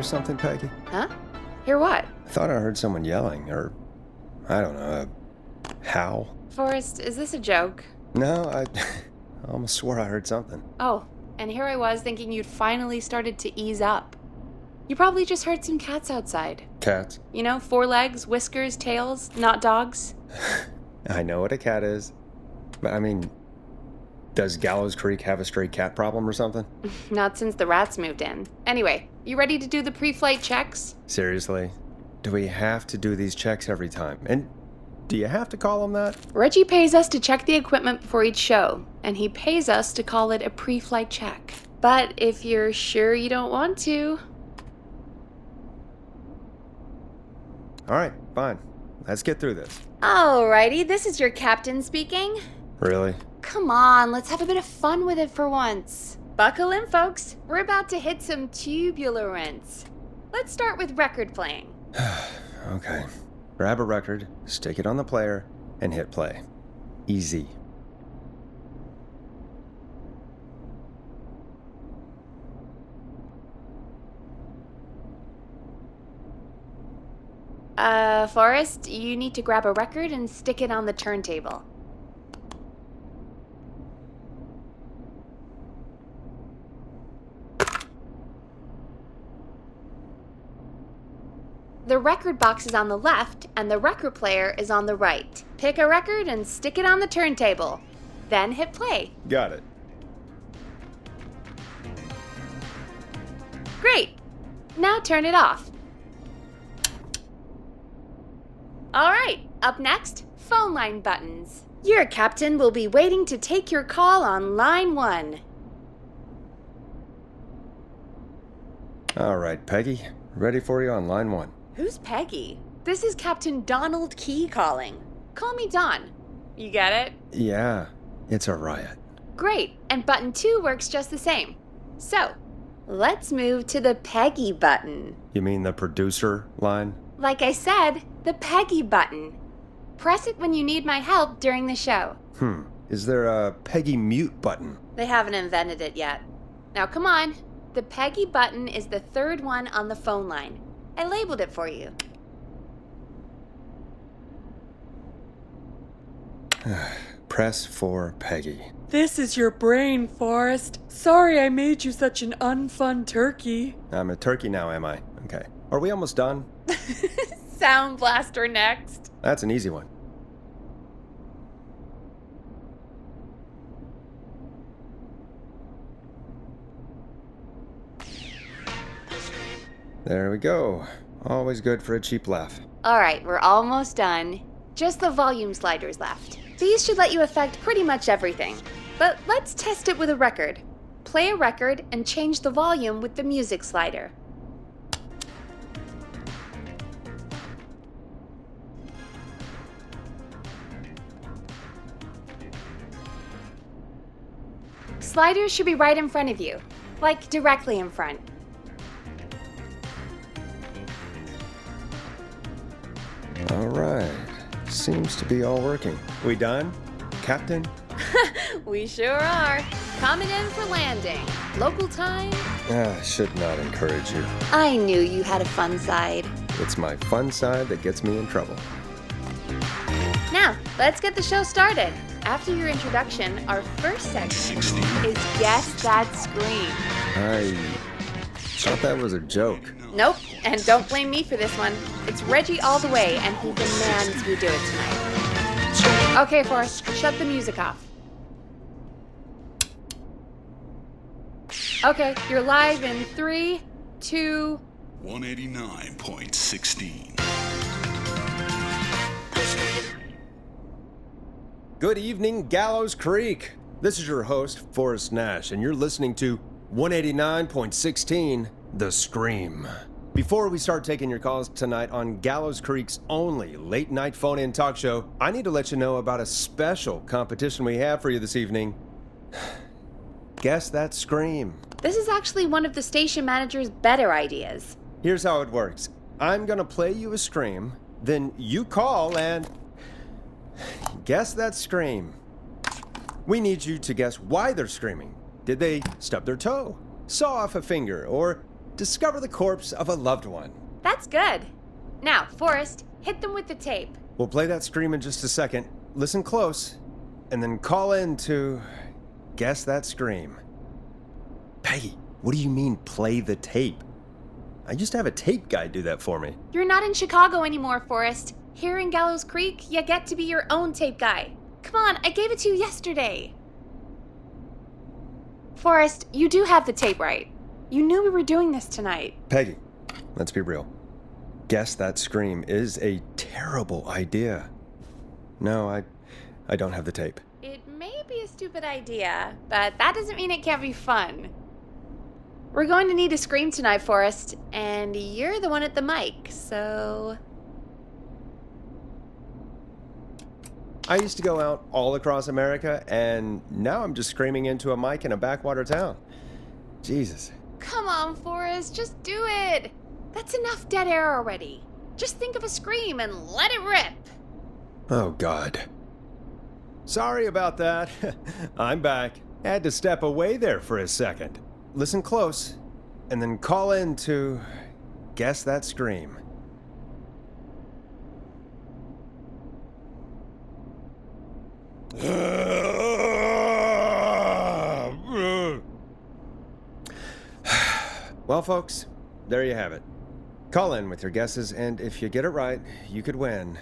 hear something, Peggy? Huh? Hear what? I thought I heard someone yelling, or, I don't know, a howl. Forrest, is this a joke? No, I almost swore I heard something. Oh, and here I was thinking you'd finally started to ease up. You probably just heard some cats outside. Cats? You know, 4 legs, whiskers, tails, not dogs. I know what a cat is. But I mean, does Gallows Creek have a stray cat problem or something? Not since the rats moved in. Anyway, you ready to do the pre-flight checks? Seriously? Do we have to do these checks every time? And do you have to call them that? Reggie pays us to check the equipment before each show, and he pays us to call it a pre-flight check. But if you're sure you don't want to... Alright, fine. Let's get through this. Alrighty, this is your captain speaking. Really? Come on, let's have a bit of fun with it for once. Buckle in, folks. We're about to hit some tubular rents. Let's start with record playing. Okay. Grab a record, stick it on the player, and hit play. Easy. Forrest, you need to grab a record and stick it on the turntable. The record box is on the left, and the record player is on the right. Pick a record and stick it on the turntable. Then hit play. Got it. Great! Now turn it off. Alright, up next, phone line buttons. Your captain will be waiting to take your call on line 1. Alright, Peggy. Ready for you on line 1. Who's Peggy? This is Captain Donald Key calling. Call me Don. You get it? Yeah, it's a riot. Great, and button 2 works just the same. So, let's move to the Peggy button. You mean the producer line? Like I said, the Peggy button. Press it when you need my help during the show. Is there a Peggy mute button? They haven't invented it yet. Now come on. The Peggy button is the 3rd one on the phone line. I labeled it for you. Press for Peggy. This is your brain, Forrest. Sorry I made you such an unfun turkey. I'm a turkey now, am I? Okay. Are we almost done? Sound blaster next. That's an easy one. There we go. Always good for a cheap laugh. Alright, we're almost done. Just the volume sliders left. These should let you affect pretty much everything. But let's test it with a record. Play a record and change the volume with the music slider. Sliders should be right in front of you, like directly in front. All right. Seems to be all working. We done, Captain? We sure are. Coming in for landing. Local time. Should not encourage you. I knew you had a fun side. It's my fun side that gets me in trouble. Now, let's get the show started. After your introduction, our first segment is Guess That Scream. I thought that was a joke. Nope, and don't blame me for this one. It's Reggie all the way, and he demands we do it tonight. Okay, Forrest, shut the music off. Okay, you're live in 3, 2... 189.16. Good evening, Gallows Creek. This is your host, Forrest Nash, and you're listening to 189.16, The Scream. Before we start taking your calls tonight on Gallows Creek's only late-night phone-in talk show, I need to let you know about a special competition we have for you this evening. Guess That Scream. This is actually one of the station manager's better ideas. Here's how it works. I'm gonna play you a scream, then you call and guess that scream. We need you to guess why they're screaming. Did they stub their toe, saw off a finger, or discover the corpse of a loved one. That's good. Now, Forrest, hit them with the tape. We'll play that scream in just a second. Listen close, and then call in to guess that scream. Peggy, what do you mean, play the tape? I used to have a tape guy do that for me. You're not in Chicago anymore, Forrest. Here in Gallows Creek, you get to be your own tape guy. Come on, I gave it to you yesterday. Forrest, you do have the tape right. You knew we were doing this tonight. Peggy, let's be real. Guess that scream is a terrible idea. No, I don't have the tape. It may be a stupid idea, but that doesn't mean it can't be fun. We're going to need a scream tonight, Forrest, and you're the one at the mic, so... I used to go out all across America, and now I'm just screaming into a mic in a backwater town. Jesus. Come on, Forrest, just do it. That's enough dead air already. Just think of a scream and let it rip. Oh, God. Sorry about that. I'm back. Had to step away there for a second. Listen close, and then call in to guess that scream. Well, folks, there you have it. Call in with your guesses, and if you get it right, you could win